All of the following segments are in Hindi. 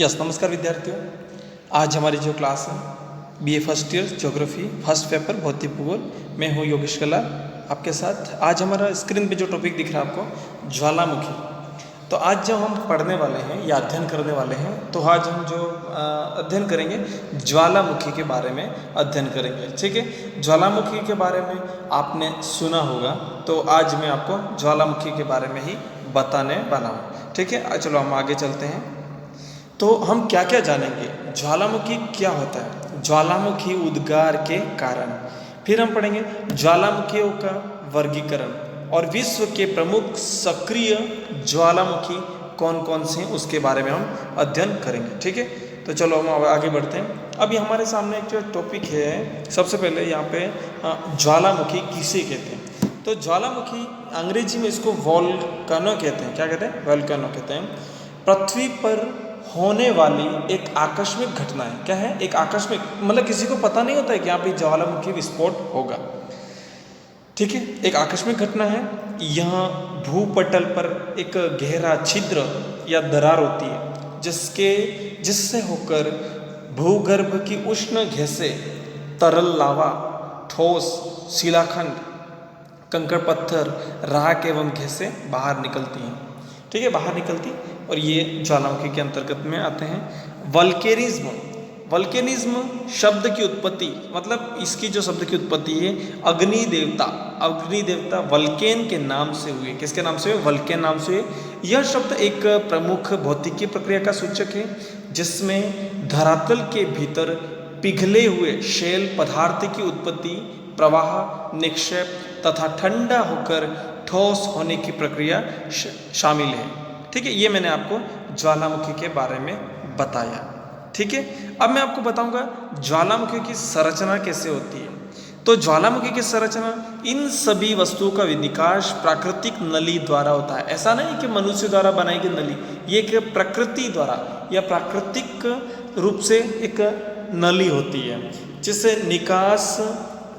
नमस्कार विद्यार्थियों। आज हमारी जो क्लास है BA first year geography first paper भौतिक भूगोल, मैं हूँ योगेश कला आपके साथ। आज हमारा स्क्रीन पे जो टॉपिक दिख रहा है आपको, ज्वालामुखी। तो आज जो हम पढ़ने वाले हैं या अध्ययन करने वाले हैं, तो आज हम जो अध्ययन करेंगे ज्वालामुखी के बारे में अध्ययन करेंगे। ठीक है, ज्वालामुखी के बारे में आपने सुना होगा, तो आज मैं आपको ज्वालामुखी के बारे में ही बताने वाला हूँ। ठीक है, चलो हम आगे चलते हैं। तो हम क्या क्या जानेंगे, ज्वालामुखी क्या होता है, ज्वालामुखी उद्गार के कारण, फिर हम पढ़ेंगे ज्वालामुखियों का वर्गीकरण और विश्व के प्रमुख सक्रिय ज्वालामुखी कौन कौन से हैं उसके बारे में हम अध्ययन करेंगे। ठीक है, तो चलो हम आगे बढ़ते हैं। अभी हमारे सामने एक जो टॉपिक है, सबसे पहले यहाँ पे ज्वालामुखी किसे कहते हैं। तो ज्वालामुखी अंग्रेजी में इसको वोल्केनो कहते हैं। क्या कहते हैं? वोल्केनो कहते हैं। पृथ्वी पर होने वाली एक आकस्मिक घटना है। क्या है? एक आकस्मिक, मतलब किसी को पता नहीं होता है कि यहाँ पे ज्वालामुखी विस्फोट होगा। ठीक है, एक आकस्मिक घटना है। यहाँ भूपटल पर एक गहरा छिद्र या दरार होती है, जिससे होकर भूगर्भ की उष्ण गैसें, तरल लावा, ठोस शिलाखंड, कंकड़ पत्थर, राख एवं गैसें बाहर निकलती हैं। ठीक है, बाहर निकलती, और ये ज्वालामुखी के अंतर्गत में आते हैं। वल्केनिज्म शब्द की उत्पत्ति, मतलब इसकी जो शब्द की उत्पत्ति है, अग्नि देवता वल्केन के नाम से हुई। किसके नाम से हुए? वल्केन नाम से हुए। यह शब्द एक प्रमुख भौतिकी प्रक्रिया का सूचक है, जिसमें धरातल के भीतर पिघले हुए शेल पदार्थ की उत्पत्ति, प्रवाह, निक्षेप तथा ठंडा होकर ठोस होने की प्रक्रिया शामिल है। ठीक है, ये मैंने आपको ज्वालामुखी के बारे में बताया। ठीक है, अब मैं आपको बताऊंगा ज्वालामुखी की संरचना कैसे होती है। तो ज्वालामुखी की संरचना, इन सभी वस्तुओं का विनिकाश प्राकृतिक नली द्वारा होता है। ऐसा नहीं कि मनुष्य द्वारा बनाई गई नली, ये एक प्रकृति द्वारा या प्राकृतिक रूप से एक नली होती है, जिसे निकास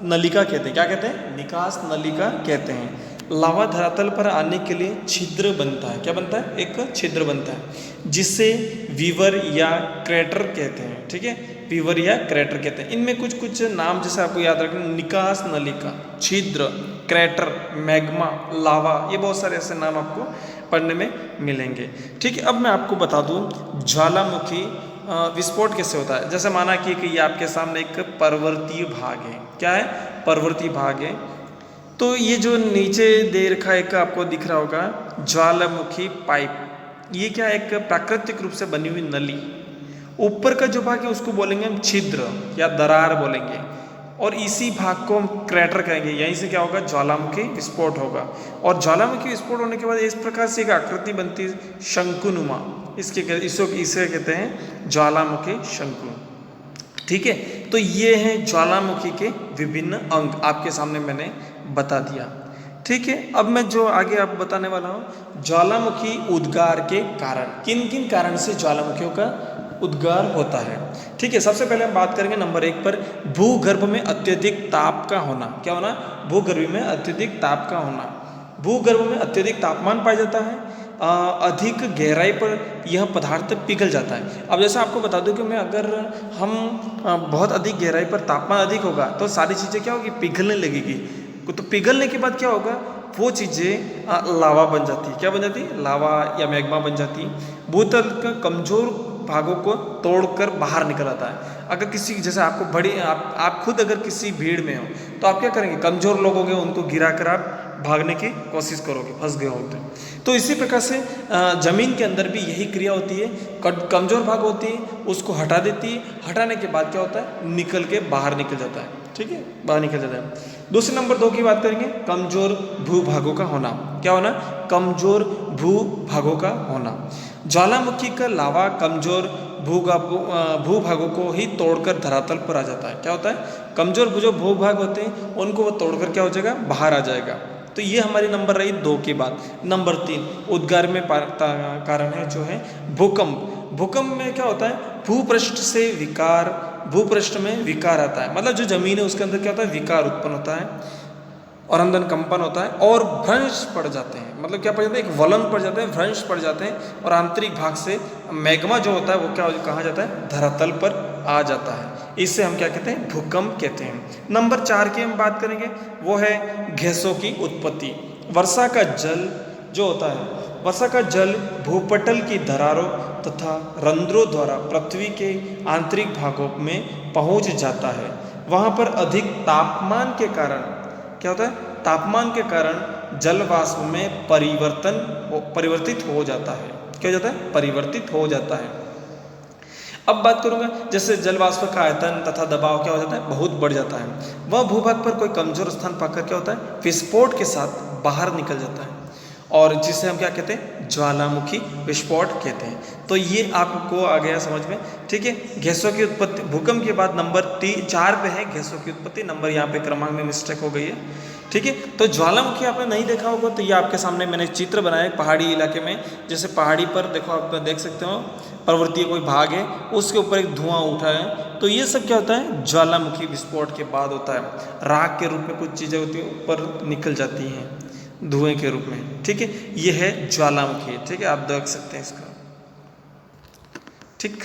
नलिका कहते हैं। क्या कहते हैं? निकास नलिका कहते हैं। लावा धरातल पर आने के लिए छिद्र बनता है। क्या बनता है? एक छिद्र बनता है, जिसे वीवर या क्रेटर कहते हैं। ठीक है, वीवर या क्रेटर कहते हैं। इनमें कुछ कुछ नाम जैसे आपको याद रखना, निकास नलिका, छिद्र, क्रेटर, मैग्मा, लावा, ये बहुत सारे ऐसे नाम आपको पढ़ने में मिलेंगे। ठीक है, अब मैं आपको बता दूं ज्वालामुखी विस्फोट कैसे होता है। जैसे माना कि ये आपके सामने एक पर्वतीय भाग है। क्या है? पर्वतीय भाग है। तो ये जो नीचे दे रखा एक आपको दिख रहा होगा ज्वालामुखी पाइप, ये क्या है? एक प्राकृतिक रूप से बनी हुई नली। ऊपर का जो भाग है उसको बोलेंगे हम छिद्र या दरार बोलेंगे, और इसी भाग को हम क्रेटर कहेंगे। यहीं से क्या होगा? ज्वालामुखी विस्फोट होगा। और ज्वालामुखी विस्फोट होने के बाद इस प्रकार से एक आकृति बनती है, शंकुनुमा। इसे कहते हैं ज्वालामुखी शंकु। ठीक है, तो ये हैं ज्वालामुखी के विभिन्न अंग, आपके सामने मैंने बता दिया। ठीक है, अब मैं जो आगे आप बताने वाला हूँ, ज्वालामुखी उद्गार के कारण, किन किन कारण से ज्वालामुखियों का उद्गार होता है। ठीक है, सबसे पहले हम बात करेंगे नंबर 1 पर, भूगर्भ में अत्यधिक ताप का होना। क्या होना? भूगर्भ में अत्यधिक ताप का होना। भूगर्भ में अत्यधिक तापमान पाया जाता है, अधिक गहराई पर यह पदार्थ पिघल जाता है। अब जैसे आपको बता दूं कि मैं अगर हम बहुत अधिक गहराई पर तापमान अधिक होगा तो सारी चीज़ें क्या होगी? पिघलने लगेगी। तो पिघलने के बाद क्या होगा? वो चीज़ें लावा बन जाती है। क्या बन जाती है? लावा या मैग्मा बन जाती है। भूतल का कमजोर भागों को तोड़कर बाहर निकल आता है। अगर किसी, जैसे आपको आप खुद अगर किसी भीड़ में हो तो आप क्या करेंगे? कमजोर लोग होंगे, उनको गिरा कर आप भागने की कोशिश करोगे, फंस गए होते। तो इसी प्रकार से जमीन के अंदर भी यही क्रिया होती है। कमजोर भाग होती है, उसको हटा देती है। हटाने के बाद क्या होता है? निकल के बाहर निकल जाता है। ठीक है, बाहर निकल जाता है। दूसरे नंबर 2 की बात करेंगे, कमजोर भूभागों का होना। क्या होना? कमजोर भूभागों का होना। ज्वालामुखी का लावा कमजोर भूभागों को ही तोड़कर धरातल पर आ जाता है। क्या होता है? कमजोर जो भूभाग होते हैं उनको वो तोड़कर क्या हो जाएगा? बाहर आ जाएगा। तो ये हमारी नंबर रही 2 की बात। नंबर 3 उद्गार में कारण है जो है भूकंप। भूकंप में क्या होता है? भूपृष्ठ में विकार आता है, मतलब जो जमीन है उसके अंदर क्या होता है? विकार उत्पन्न होता है। और अंदर कंपन होता है और भ्रंश पड़ जाते हैं, मतलब क्या पड़ जाते हैं, एक वलन पड़ जाते हैं, भ्रंश पड़ जाते हैं और आंतरिक भाग से मैग्मा जो होता है वो क्या कहा जाता है, धरातल पर आ जाता है। इससे हम क्या कहते हैं, भूकंप कहते हैं। नंबर 4 की हम बात करेंगे, वो है गैसों की उत्पत्ति। वर्षा का जल जो होता है, वर्षा का जल भूपटल की दरारों तथा रंध्रों द्वारा पृथ्वी के आंतरिक भागों में पहुंच जाता है। वहाँ पर अधिक तापमान के कारण क्या होता है, तापमान के कारण जल वाष्प में परिवर्तित हो जाता है। क्या हो जाता है, परिवर्तित हो जाता है। अब बात करूंगा, जैसे जल वाष्प का आयतन तथा दबाव क्या हो जाता है, बहुत बढ़ जाता है। वह भूभाग पर कोई कमजोर स्थान पाकर क्या होता है, विस्फोट के साथ बाहर निकल जाता है और जिसे हम क्या कहते हैं, ज्वालामुखी विस्फोट कहते हैं। तो ये आपको आ गया समझ में, ठीक है। गैसों की उत्पत्ति, भूकंप के बाद नंबर 4 पे है गैसों की उत्पत्ति। नंबर यहाँ पे क्रमांक में मिस्टेक हो गई है, ठीक है। तो ज्वालामुखी आपने नहीं देखा होगा, तो ये आपके सामने मैंने चित्र बनाया है पहाड़ी इलाके में। जैसे पहाड़ी पर देखो, आप देख सकते हो पर्वतीय कोई भाग है, उसके ऊपर एक धुआं उठा है, तो ये सब क्या होता है, ज्वालामुखी विस्फोट के बाद होता है। राख के रूप में कुछ चीज़ें होती हैं ऊपर निकल जाती हैं धुएं के रूप में, ठीक है। ये है ज्वालामुखी, ठीक है, आप देख सकते हैं इसका, ठीक।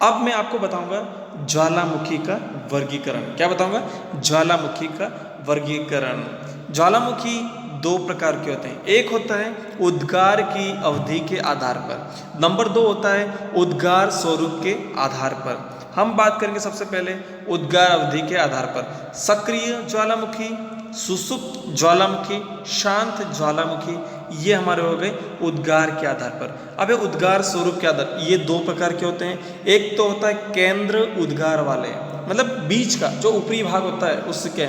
अब मैं आपको बताऊंगा ज्वालामुखी का वर्गीकरण। क्या बताऊंगा, ज्वालामुखी का वर्गीकरण। ज्वालामुखी 2 प्रकार के होते हैं। एक होता है उद्गार की अवधि के आधार पर, नंबर 2 होता है उद्गार स्वरूप के आधार पर। हम बात करेंगे सबसे पहले उद्गार अवधि के आधार पर। सक्रिय ज्वालामुखी, सुसुप्त ज्वालामुखी, शांत ज्वालामुखी, ये हमारे हो गए उद्गार के आधार पर। अब उद्गार स्वरूप के आधार, ये 2 प्रकार के होते हैं। एक तो होता है केंद्र उद्गार वाले, मतलब बीच का जो ऊपरी भाग होता है उसके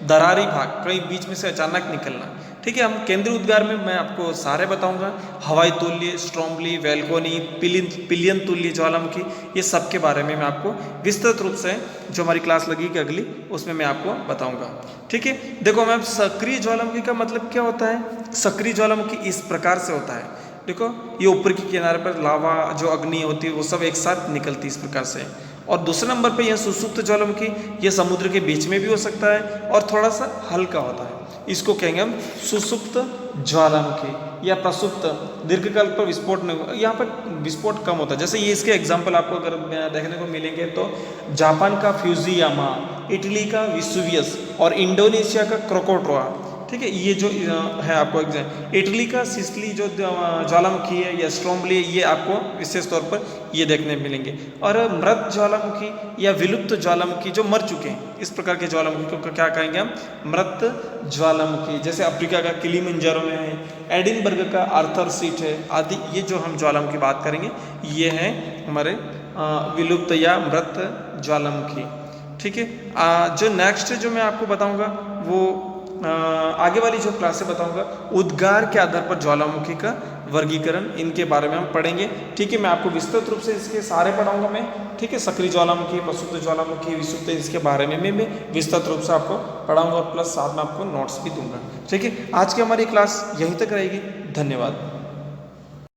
दरारी भाग, कहीं बीच में से अचानक निकलना, ठीक है। हम केंद्रीय उद्गार में मैं आपको सारे बताऊंगा, हवाई तुल्य, स्ट्रोम्बली, वेलकोनी, पिलियन तुल्य ज्वालामुखी, ये सब के बारे में मैं आपको विस्तृत रूप से जो हमारी क्लास लगेगी अगली, उसमें मैं आपको बताऊंगा, ठीक है। देखो मैम, सक्रिय ज्वालामुखी का मतलब क्या होता है, सक्रिय ज्वालामुखी इस प्रकार से होता है, देखो ये ऊपर के किनारे पर लावा जो अग्नि होती है वो सब एक साथ निकलती है इस प्रकार से। और दूसरे नंबर पे यह सुसुप्त ज्वालामुखी, ये समुद्र के बीच में भी हो सकता है और थोड़ा सा हल्का होता है, इसको कहेंगे हम सुसुप्त ज्वालामुखी या प्रसुप्त। दीर्घकाल पर विस्फोट नहीं, यहाँ पर विस्फोट कम होता है। जैसे ये इसके एग्जाम्पल आपको अगर देखने को मिलेंगे तो जापान का फ्यूजियामा, इटली का विसुवियस और इंडोनेशिया का क्रोकोट्रोआ, ठीक है। ये जो है आपको इटली का सिसली जो ज्वालामुखी है या स्ट्रोम्बली, ये आपको विशेष तौर पर ये देखने मिलेंगे। और मृत ज्वालामुखी या विलुप्त ज्वालामुखी जो मर चुके हैं, इस प्रकार के ज्वालामुखी को क्या कहेंगे हम, मृत ज्वालामुखी। जैसे अफ्रीका का किलिमंजारो में है, एडिनबर्ग का आर्थर सीट है आदि, ये जो हम ज्वालामुखी बात करेंगे ये है हमारे विलुप्त या मृत ज्वालामुखी, ठीक है। जो नेक्स्ट जो मैं आपको बताऊँगा वो आगे वाली जो क्लासें बताऊंगा, उद्गार के आधार पर ज्वालामुखी का वर्गीकरण, इनके बारे में हम पढ़ेंगे, ठीक है। मैं आपको विस्तृत रूप से इसके सारे पढ़ाऊंगा मैं, ठीक है। सक्रिय ज्वालामुखी, प्रसुप्त ज्वालामुखी, विसुप्त, इसके बारे में मैं विस्तृत रूप से आपको पढ़ाऊंगा और प्लस साथ में आपको नोट्स भी दूंगा, ठीक है। आज की हमारी क्लास यहीं तक रहेगी, धन्यवाद।